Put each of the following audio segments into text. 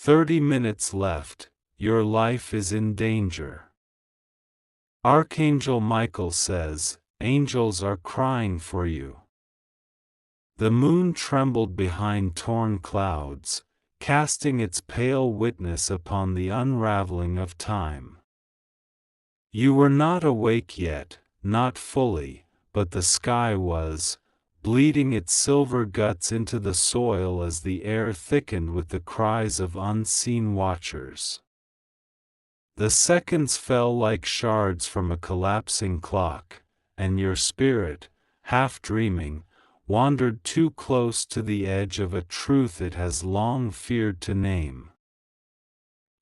30 minutes left, your life is in danger. Archangel Michael says, angels are crying for you. The moon trembled behind torn clouds, casting its pale witness upon the unraveling of time. You were not awake yet, not fully, but the sky was, bleeding its silver guts into the soil as the air thickened with the cries of unseen watchers. The seconds fell like shards from a collapsing clock, and your spirit, half dreaming, wandered too close to the edge of a truth it has long feared to name.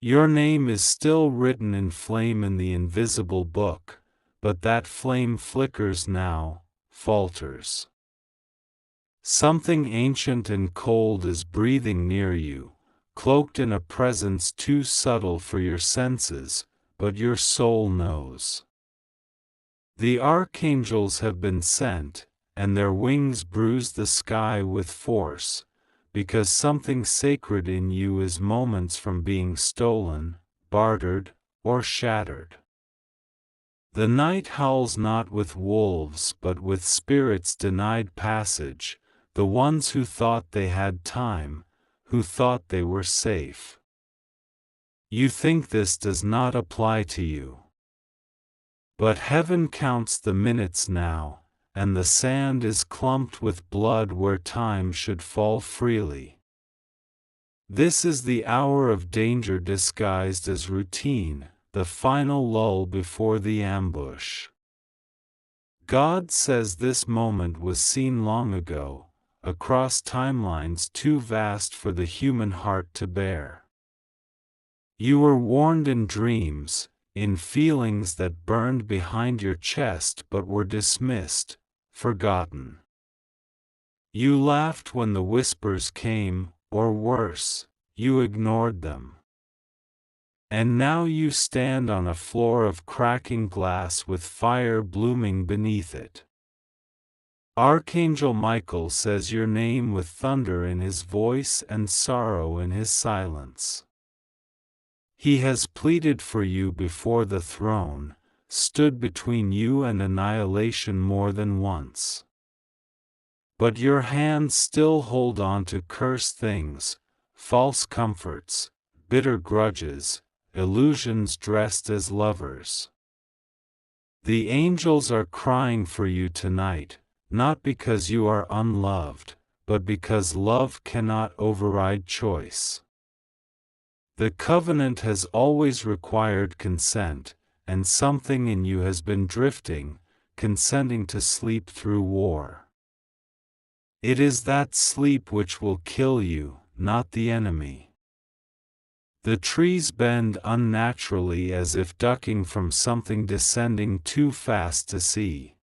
Your name is still written in flame in the invisible book, but that flame flickers now, falters. Something ancient and cold is breathing near you, cloaked in a presence too subtle for your senses, but your soul knows. The archangels have been sent, and their wings bruise the sky with force, because something sacred in you is moments from being stolen, bartered, or shattered. The night howls not with wolves but with spirits denied passage, the ones who thought they had time, who thought they were safe. You think this does not apply to you. But heaven counts the minutes now, and the sand is clumped with blood where time should fall freely. This is the hour of danger disguised as routine, the final lull before the ambush. God says this moment was seen long ago, across timelines too vast for the human heart to bear. You were warned in dreams, in feelings that burned behind your chest but were dismissed, forgotten. You laughed when the whispers came, or worse, you ignored them. And now you stand on a floor of cracking glass with fire blooming beneath it. Archangel Michael says your name with thunder in his voice and sorrow in his silence. He has pleaded for you before the throne, stood between you and annihilation more than once. But your hands still hold on to cursed things, false comforts, bitter grudges, illusions dressed as lovers. The angels are crying for you tonight, not because you are unloved, but because love cannot override choice. The covenant has always required consent, and something in you has been drifting, consenting to sleep through war. It is that sleep which will kill you, not the enemy. The trees bend unnaturally as if ducking from something descending too fast to see.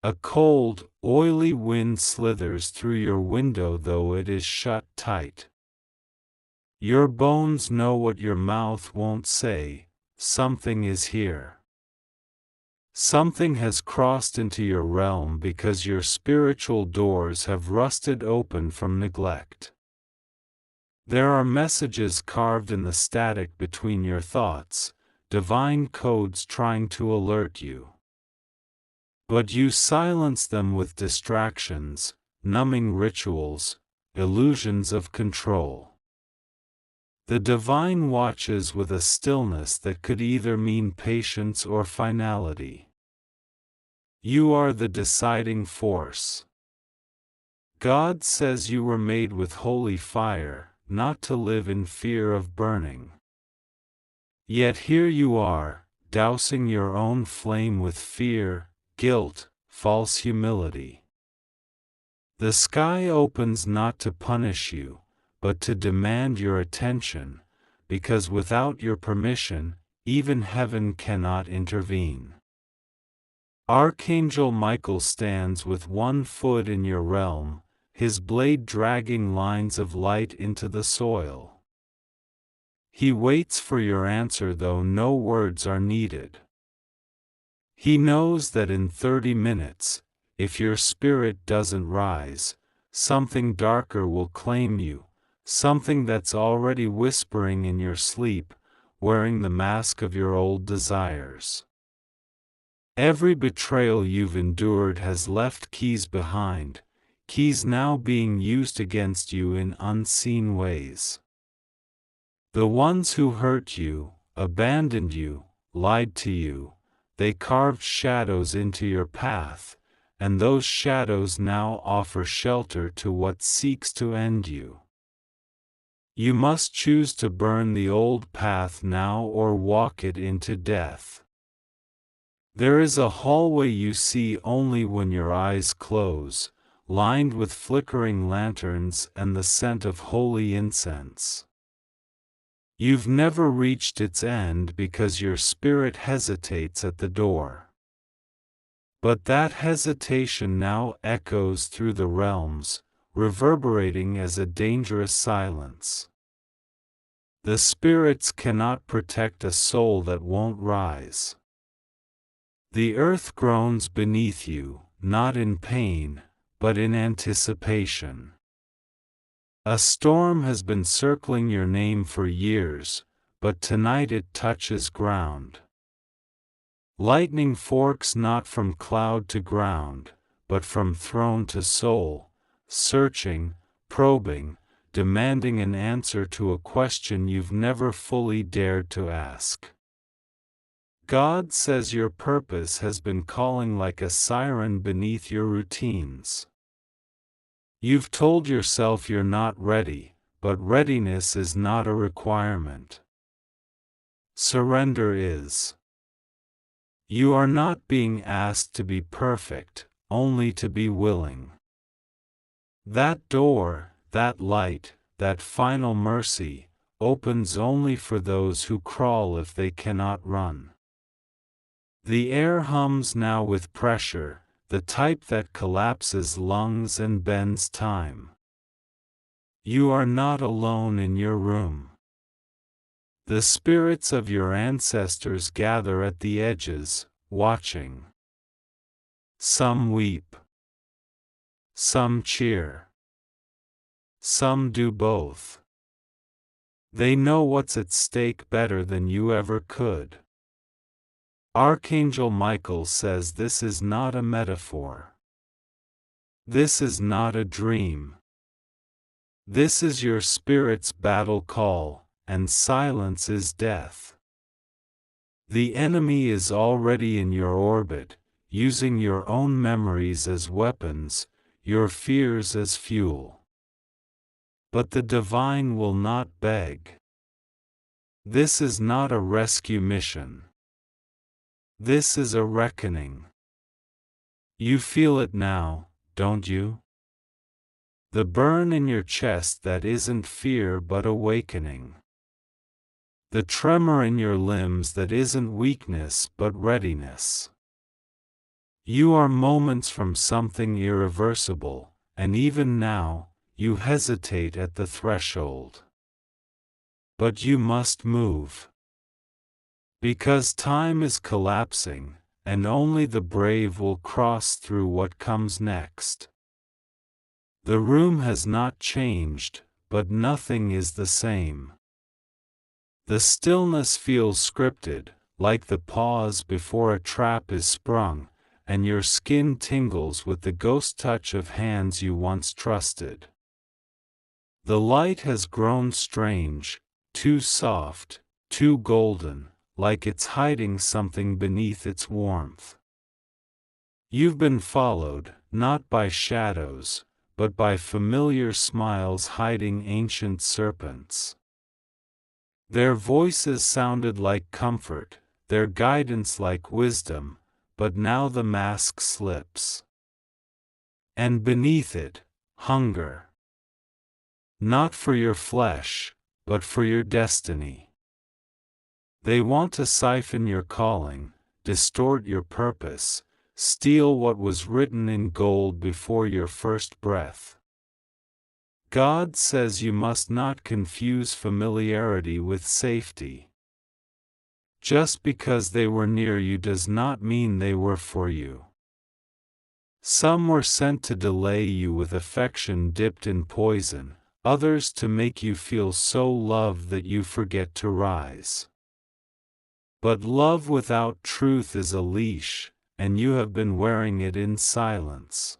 A cold, oily wind slithers through your window though it is shut tight. Your bones know what your mouth won't say, something is here. Something has crossed into your realm because your spiritual doors have rusted open from neglect. There are messages carved in the static between your thoughts, divine codes trying to alert you. But you silence them with distractions, numbing rituals, illusions of control. The divine watches with a stillness that could either mean patience or finality. You are the deciding force. God says you were made with holy fire, not to live in fear of burning. Yet here you are, dousing your own flame with fear, guilt, false humility. The sky opens not to punish you, but to demand your attention, because without your permission, even heaven cannot intervene. Archangel Michael stands with one foot in your realm, his blade dragging lines of light into the soil. He waits for your answer though no words are needed. He knows that in 30 minutes, if your spirit doesn't rise, something darker will claim you, something that's already whispering in your sleep, wearing the mask of your old desires. Every betrayal you've endured has left keys behind, keys now being used against you in unseen ways. The ones who hurt you, abandoned you, lied to you, they carved shadows into your path, and those shadows now offer shelter to what seeks to end you. You must choose to burn the old path now or walk it into death. There is a hallway you see only when your eyes close, lined with flickering lanterns and the scent of holy incense. You've never reached its end because your spirit hesitates at the door. But that hesitation now echoes through the realms, reverberating as a dangerous silence. The spirits cannot protect a soul that won't rise. The earth groans beneath you, not in pain, but in anticipation. A storm has been circling your name for years, but tonight it touches ground. Lightning forks not from cloud to ground, but from throne to soul, searching, probing, demanding an answer to a question you've never fully dared to ask. God says your purpose has been calling like a siren beneath your routines. You've told yourself you're not ready, but readiness is not a requirement. Surrender is. You are not being asked to be perfect, only to be willing. That door, that light, that final mercy, opens only for those who crawl if they cannot run. The air hums now with pressure, the type that collapses lungs and bends time. You are not alone in your room. The spirits of your ancestors gather at the edges, watching. Some weep. Some cheer. Some do both. They know what's at stake better than you ever could. Archangel Michael says this is not a metaphor. This is not a dream. This is your spirit's battle call, and silence is death. The enemy is already in your orbit, using your own memories as weapons, your fears as fuel. But the divine will not beg. This is not a rescue mission. This is a reckoning. You feel it now, don't you? The burn in your chest that isn't fear but awakening. The tremor in your limbs that isn't weakness but readiness. You are moments from something irreversible, and even now, you hesitate at the threshold. But you must move. Because time is collapsing, and only the brave will cross through what comes next. The room has not changed, but nothing is the same. The stillness feels scripted, like the pause before a trap is sprung, and your skin tingles with the ghost touch of hands you once trusted. The light has grown strange, too soft, too golden, like it's hiding something beneath its warmth. You've been followed, not by shadows, but by familiar smiles hiding ancient serpents. Their voices sounded like comfort, their guidance like wisdom, but now the mask slips. And beneath it, hunger. Not for your flesh, but for your destiny. They want to siphon your calling, distort your purpose, steal what was written in gold before your first breath. God says you must not confuse familiarity with safety. Just because they were near you does not mean they were for you. Some were sent to delay you with affection dipped in poison, others to make you feel so loved that you forget to rise. But love without truth is a leash, and you have been wearing it in silence.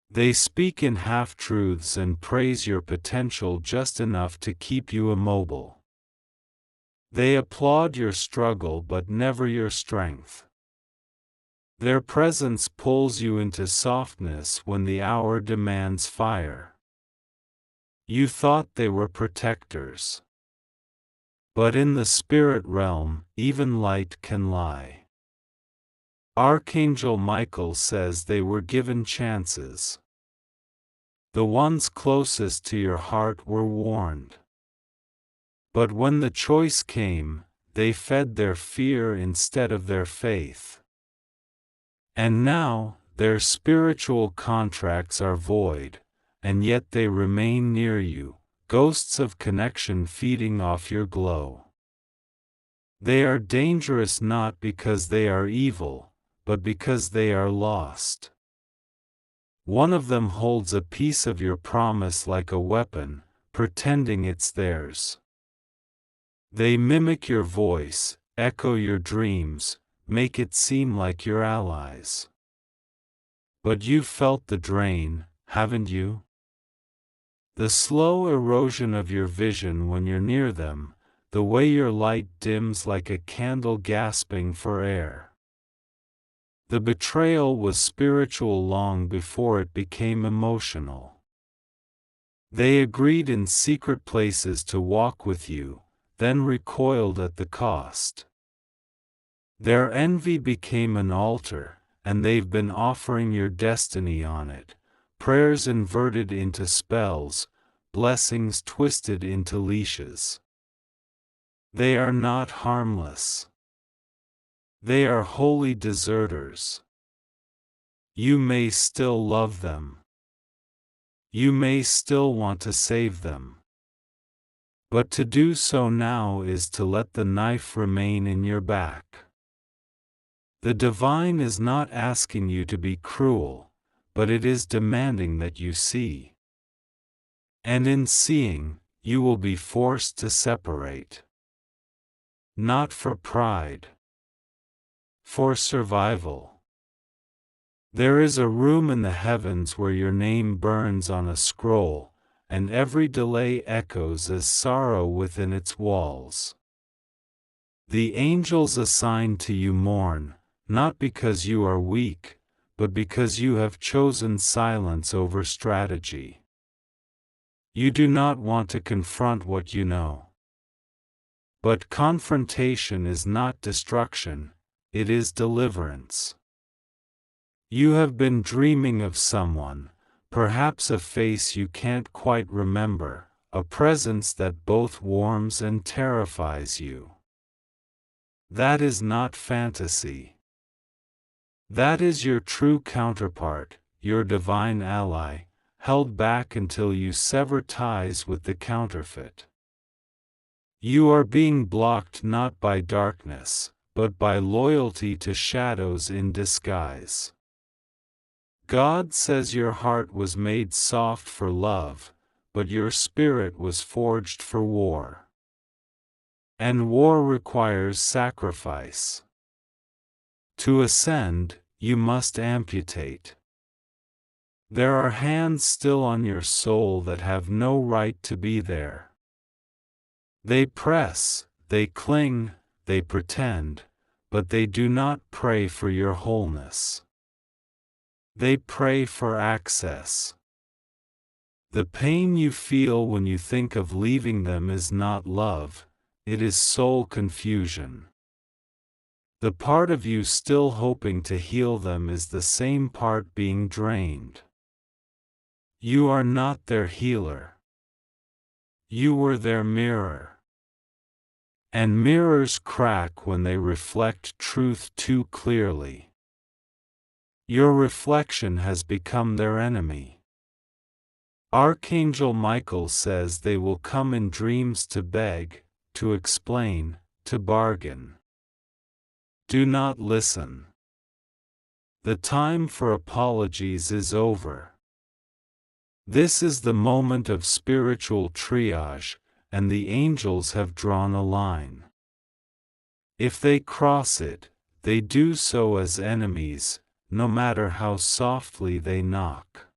They speak in half-truths and praise your potential just enough to keep you immobile. They applaud your struggle but never your strength. Their presence pulls you into softness when the hour demands fire. You thought they were protectors. But in the spirit realm, even light can lie. Archangel Michael says they were given chances. The ones closest to your heart were warned. But when the choice came, they fed their fear instead of their faith. And now, their spiritual contracts are void, and yet they remain near you, ghosts of connection feeding off your glow. They are dangerous not because they are evil, but because they are lost. One of them holds a piece of your promise like a weapon, pretending it's theirs. They mimic your voice, echo your dreams, make it seem like you're allies. But you've felt the drain, haven't you? The slow erosion of your vision when you're near them, the way your light dims like a candle gasping for air. The betrayal was spiritual long before it became emotional. They agreed in secret places to walk with you, then recoiled at the cost. Their envy became an altar, and they've been offering your destiny on it, prayers inverted into spells, blessings twisted into leashes. They are not harmless. They are holy deserters. You may still love them. You may still want to save them. But to do so now is to let the knife remain in your back. The divine is not asking you to be cruel, but it is demanding that you see. And in seeing, you will be forced to separate. Not for pride. For survival. There is a room in the heavens where your name burns on a scroll, and every delay echoes as sorrow within its walls. The angels assigned to you mourn, not because you are weak, but because you have chosen silence over strategy. You do not want to confront what you know. But confrontation is not destruction, it is deliverance. You have been dreaming of someone, perhaps a face you can't quite remember, a presence that both warms and terrifies you. That is not fantasy. That is your true counterpart, your divine ally, held back until you sever ties with the counterfeit. You are being blocked not by darkness, but by loyalty to shadows in disguise. God says your heart was made soft for love, but your spirit was forged for war. And war requires sacrifice. To ascend, you must amputate. There are hands still on your soul that have no right to be there. They press, they cling, they pretend, but they do not pray for your wholeness. They pray for access. The pain you feel when you think of leaving them is not love, it is soul confusion. The part of you still hoping to heal them is the same part being drained. You are not their healer. You were their mirror. And mirrors crack when they reflect truth too clearly. Your reflection has become their enemy. Archangel Michael says they will come in dreams to beg, to explain, to bargain. Do not listen. The time for apologies is over. This is the moment of spiritual triage, and the angels have drawn a line. If they cross it, they do so as enemies, no matter how softly they knock.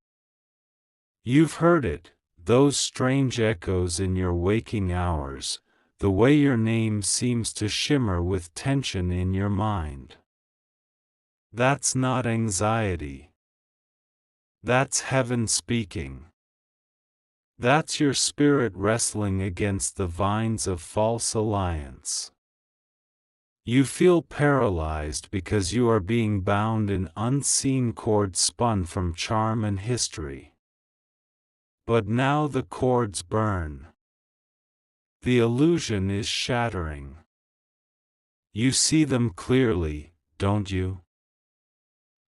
You've heard it, those strange echoes in your waking hours, the way your name seems to shimmer with tension in your mind. That's not anxiety. That's heaven speaking. That's your spirit wrestling against the vines of false alliance. You feel paralyzed because you are being bound in unseen cords spun from charm and history. But now the cords burn. The illusion is shattering. You see them clearly, don't you?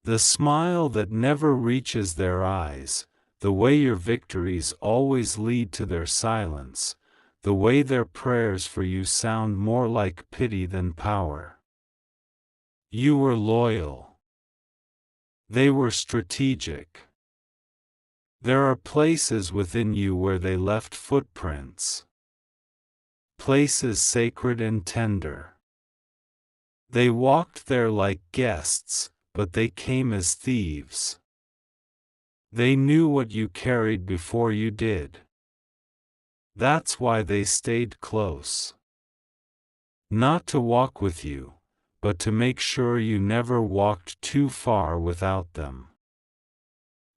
The smile that never reaches their eyes, the way your victories always lead to their silence, the way their prayers for you sound more like pity than power. You were loyal. They were strategic. There are places within you where they left footprints. Places sacred and tender. They walked there like guests, but they came as thieves. They knew what you carried before you did. That's why they stayed close. Not to walk with you, but to make sure you never walked too far without them.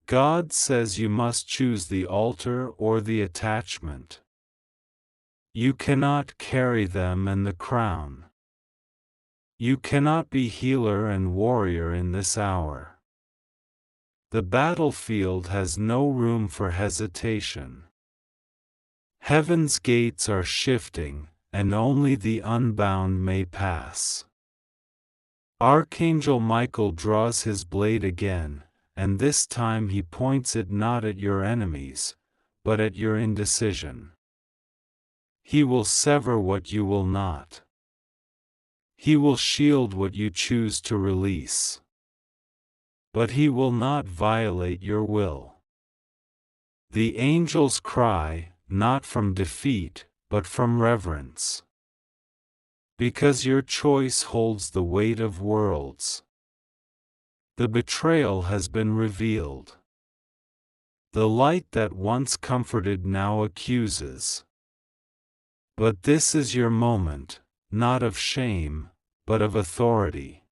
God says you must choose the altar or the attachment. You cannot carry them and the crown. You cannot be healer and warrior in this hour. The battlefield has no room for hesitation. Heaven's gates are shifting, and only the unbound may pass. Archangel Michael draws his blade again, and this time he points it not at your enemies, but at your indecision. He will sever what you will not. He will shield what you choose to release. But he will not violate your will. The angels cry, not from defeat, but from reverence. Because your choice holds the weight of worlds. The betrayal has been revealed. The light that once comforted now accuses. But this is your moment, not of shame, but of authority.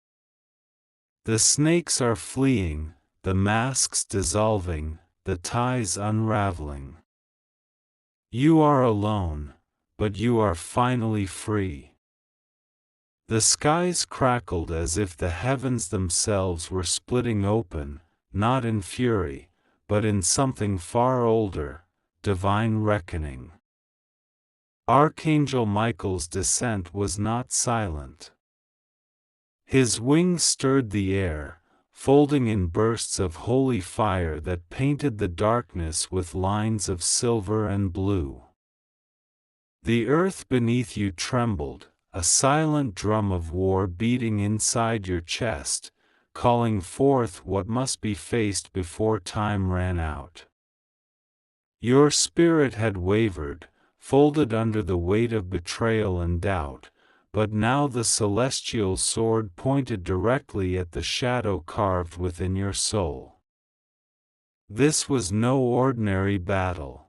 The snakes are fleeing, the masks dissolving, the ties unraveling. You are alone, but you are finally free. The skies crackled as if the heavens themselves were splitting open, not in fury, but in something far older, divine reckoning. Archangel Michael's descent was not silent. His wings stirred the air, folding in bursts of holy fire that painted the darkness with lines of silver and blue. The earth beneath you trembled, a silent drum of war beating inside your chest, calling forth what must be faced before time ran out. Your spirit had wavered, folded under the weight of betrayal and doubt, but now the celestial sword pointed directly at the shadow carved within your soul. This was no ordinary battle.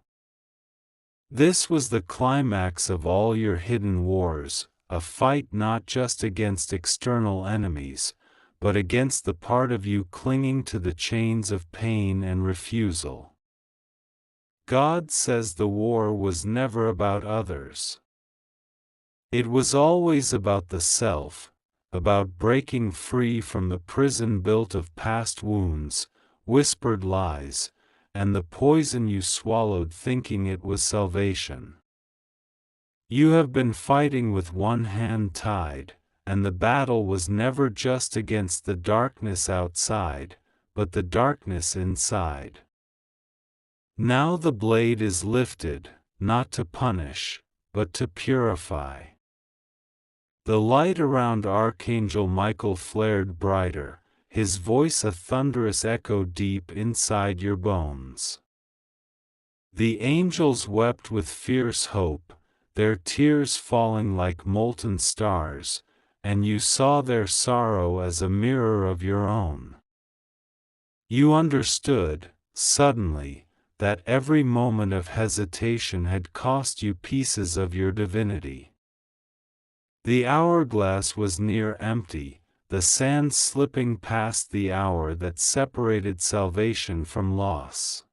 This was the climax of all your hidden wars, a fight not just against external enemies, but against the part of you clinging to the chains of pain and refusal. God says the war was never about others. It was always about the self, about breaking free from the prison built of past wounds, whispered lies, and the poison you swallowed thinking it was salvation. You have been fighting with one hand tied, and the battle was never just against the darkness outside, but the darkness inside. Now the blade is lifted, not to punish, but to purify. The light around Archangel Michael flared brighter, his voice a thunderous echo deep inside your bones. The angels wept with fierce hope, their tears falling like molten stars, and you saw their sorrow as a mirror of your own. You understood, suddenly, that every moment of hesitation had cost you pieces of your divinity. The hourglass was near empty, the sand slipping past the hour that separated salvation from loss.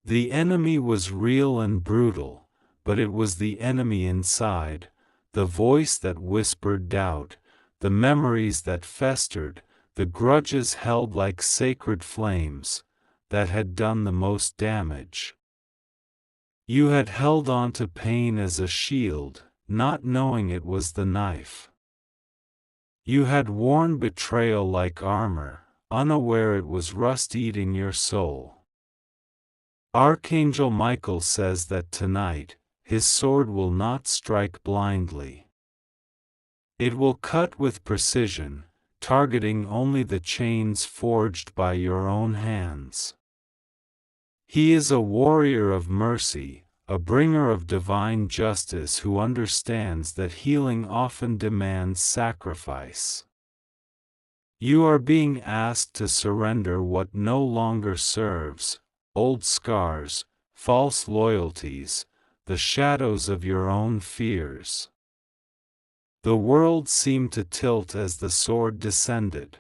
The enemy was real and brutal, but it was the enemy inside, the voice that whispered doubt, the memories that festered, the grudges held like sacred flames, that had done the most damage. You had held on to pain as a shield, not knowing it was the knife. You had worn betrayal like armor, unaware it was rust eating your soul. Archangel Michael says that tonight, his sword will not strike blindly. It will cut with precision, targeting only the chains forged by your own hands. He is a warrior of mercy, a bringer of divine justice who understands that healing often demands sacrifice. You are being asked to surrender what no longer serves, old scars, false loyalties, the shadows of your own fears. The world seemed to tilt as the sword descended.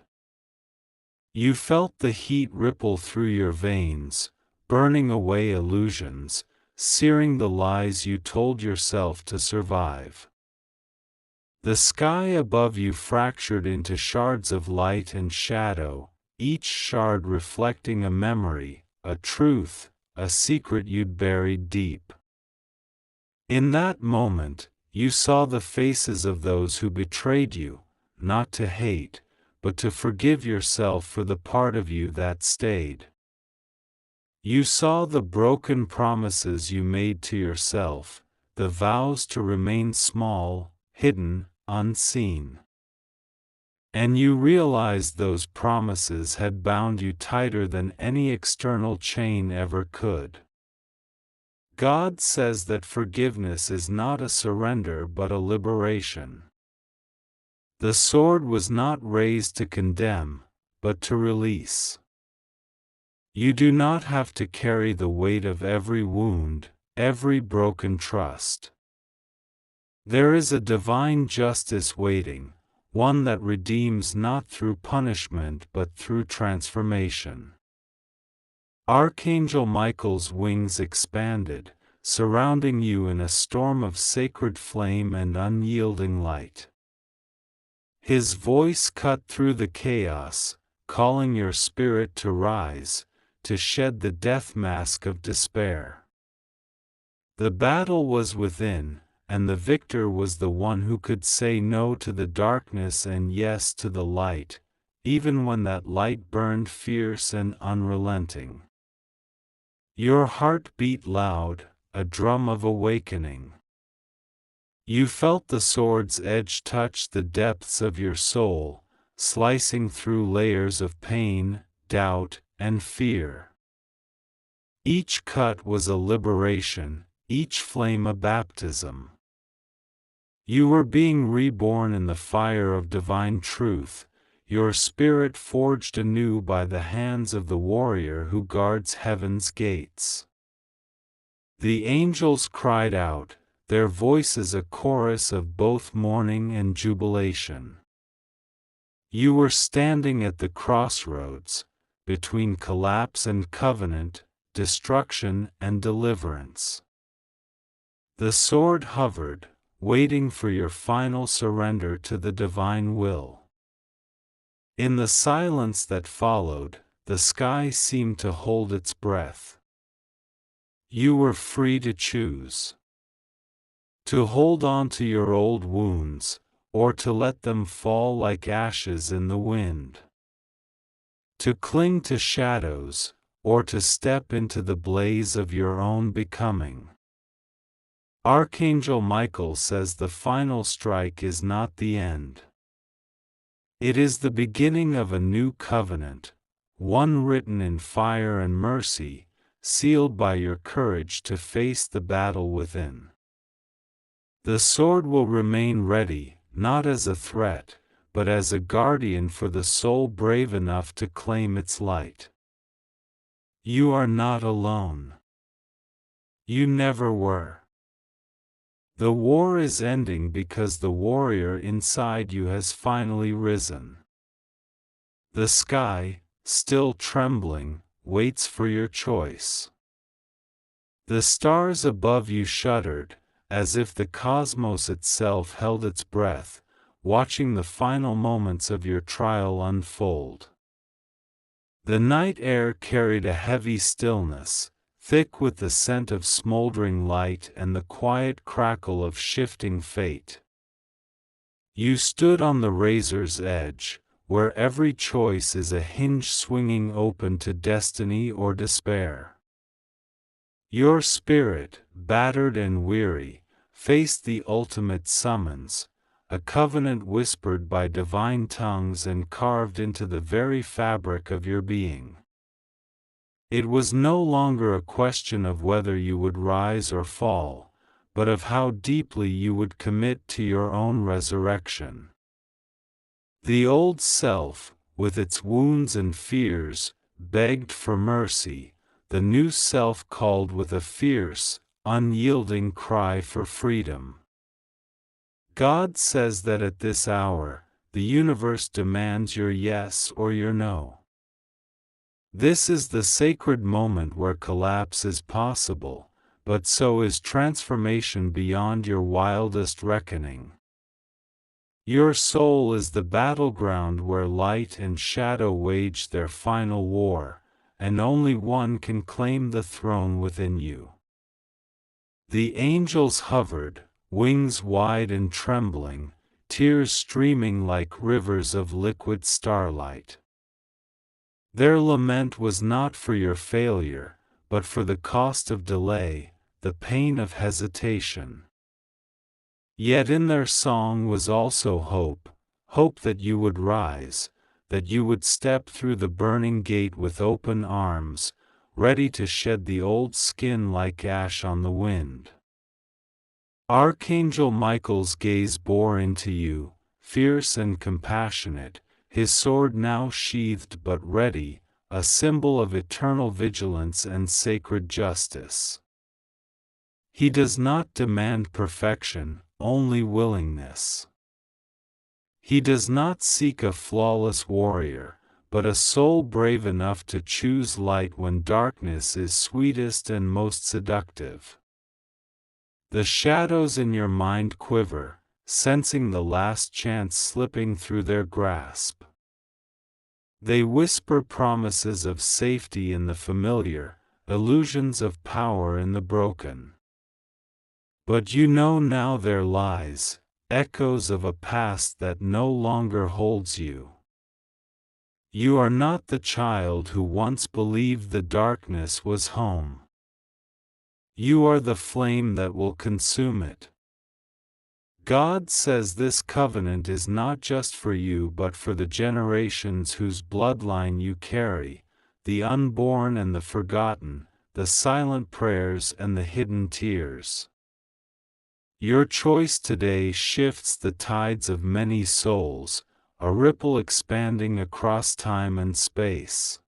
You felt the heat ripple through your veins, burning away illusions, searing the lies you told yourself to survive. The sky above you fractured into shards of light and shadow, each shard reflecting a memory, a truth, a secret you'd buried deep. In that moment, you saw the faces of those who betrayed you, not to hate, but to forgive yourself for the part of you that stayed. You saw the broken promises you made to yourself, the vows to remain small, hidden, unseen. And you realized those promises had bound you tighter than any external chain ever could. God says that forgiveness is not a surrender but a liberation. The sword was not raised to condemn, but to release. You do not have to carry the weight of every wound, every broken trust. There is a divine justice waiting, one that redeems not through punishment but through transformation. Archangel Michael's wings expanded, surrounding you in a storm of sacred flame and unyielding light. His voice cut through the chaos, calling your spirit to rise, to shed the death mask of despair. The battle was within, and the victor was the one who could say no to the darkness and yes to the light, even when that light burned fierce and unrelenting. Your heart beat loud, a drum of awakening. You felt the sword's edge touch the depths of your soul, slicing through layers of pain, doubt, and fear. Each cut was a liberation, each flame a baptism. You were being reborn in the fire of divine truth, your spirit forged anew by the hands of the warrior who guards heaven's gates. The angels cried out, their voices a chorus of both mourning and jubilation. You were standing at the crossroads, between collapse and covenant, destruction and deliverance. The sword hovered, waiting for your final surrender to the divine will. In the silence that followed, the sky seemed to hold its breath. You were free to choose. To hold on to your old wounds, or to let them fall like ashes in the wind. To cling to shadows, or to step into the blaze of your own becoming. Archangel Michael says the final strike is not the end. It is the beginning of a new covenant, one written in fire and mercy, sealed by your courage to face the battle within. The sword will remain ready, not as a threat, but as a guardian for the soul brave enough to claim its light. You are not alone. You never were. The war is ending because the warrior inside you has finally risen. The sky, still trembling, waits for your choice. The stars above you shuddered, as if the cosmos itself held its breath, watching the final moments of your trial unfold. The night air carried a heavy stillness, thick with the scent of smoldering light and the quiet crackle of shifting fate. You stood on the razor's edge, where every choice is a hinge swinging open to destiny or despair. Your spirit, battered and weary, faced the ultimate summons, a covenant whispered by divine tongues and carved into the very fabric of your being. It was no longer a question of whether you would rise or fall, but of how deeply you would commit to your own resurrection. The old self, with its wounds and fears, begged for mercy. The new self called with a fierce, unyielding cry for freedom. God says that at this hour, the universe demands your yes or your no. This is the sacred moment where collapse is possible, but so is transformation beyond your wildest reckoning. Your soul is the battleground where light and shadow wage their final war, and only one can claim the throne within you. The angels hovered, wings wide and trembling, tears streaming like rivers of liquid starlight. Their lament was not for your failure, but for the cost of delay, the pain of hesitation. Yet in their song was also hope, hope that you would rise, that you would step through the burning gate with open arms, ready to shed the old skin like ash on the wind. Archangel Michael's gaze bore into you, fierce and compassionate, his sword now sheathed but ready, a symbol of eternal vigilance and sacred justice. He does not demand perfection, only willingness. He does not seek a flawless warrior, but a soul brave enough to choose light when darkness is sweetest and most seductive. The shadows in your mind quiver, sensing the last chance slipping through their grasp. They whisper promises of safety in the familiar, illusions of power in the broken. But you know now their lies, echoes of a past that no longer holds you. You are not the child who once believed the darkness was home. You are the flame that will consume it. God says this covenant is not just for you but for the generations whose bloodline you carry, the unborn and the forgotten, the silent prayers and the hidden tears. Your choice today shifts the tides of many souls, a ripple expanding across time and space.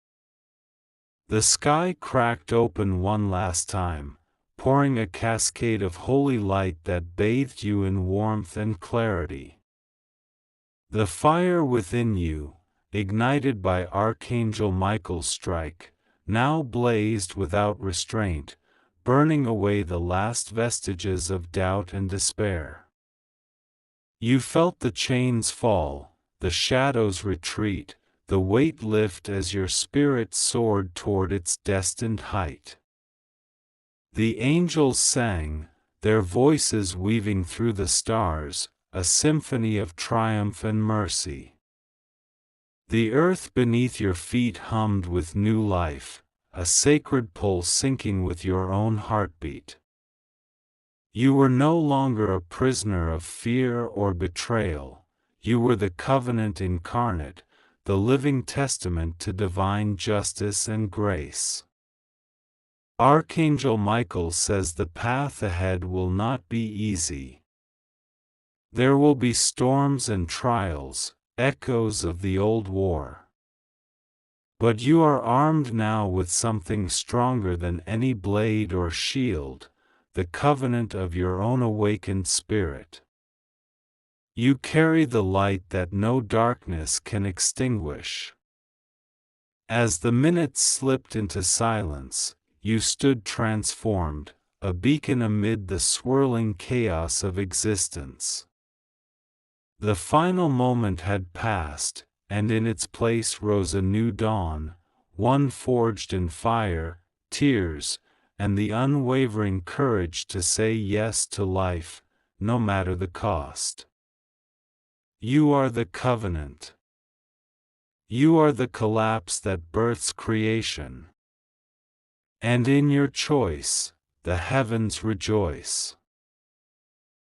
The sky cracked open one last time, pouring a cascade of holy light that bathed you in warmth and clarity. The fire within you, ignited by Archangel Michael's strike, now blazed without restraint, burning away the last vestiges of doubt and despair. You felt the chains fall, the shadows retreat, the weight lift as your spirit soared toward its destined height. The angels sang, their voices weaving through the stars, a symphony of triumph and mercy. The earth beneath your feet hummed with new life, a sacred pulse syncing with your own heartbeat. You were no longer a prisoner of fear or betrayal, you were the covenant incarnate, the living testament to divine justice and grace. Archangel Michael says the path ahead will not be easy. There will be storms and trials, echoes of the old war. But you are armed now with something stronger than any blade or shield, the covenant of your own awakened spirit. You carry the light that no darkness can extinguish. As the minutes slipped into silence, you stood transformed, a beacon amid the swirling chaos of existence. The final moment had passed, and in its place rose a new dawn, one forged in fire, tears, and the unwavering courage to say yes to life, no matter the cost. You are the covenant. You are the collapse that births creation. And in your choice, the heavens rejoice.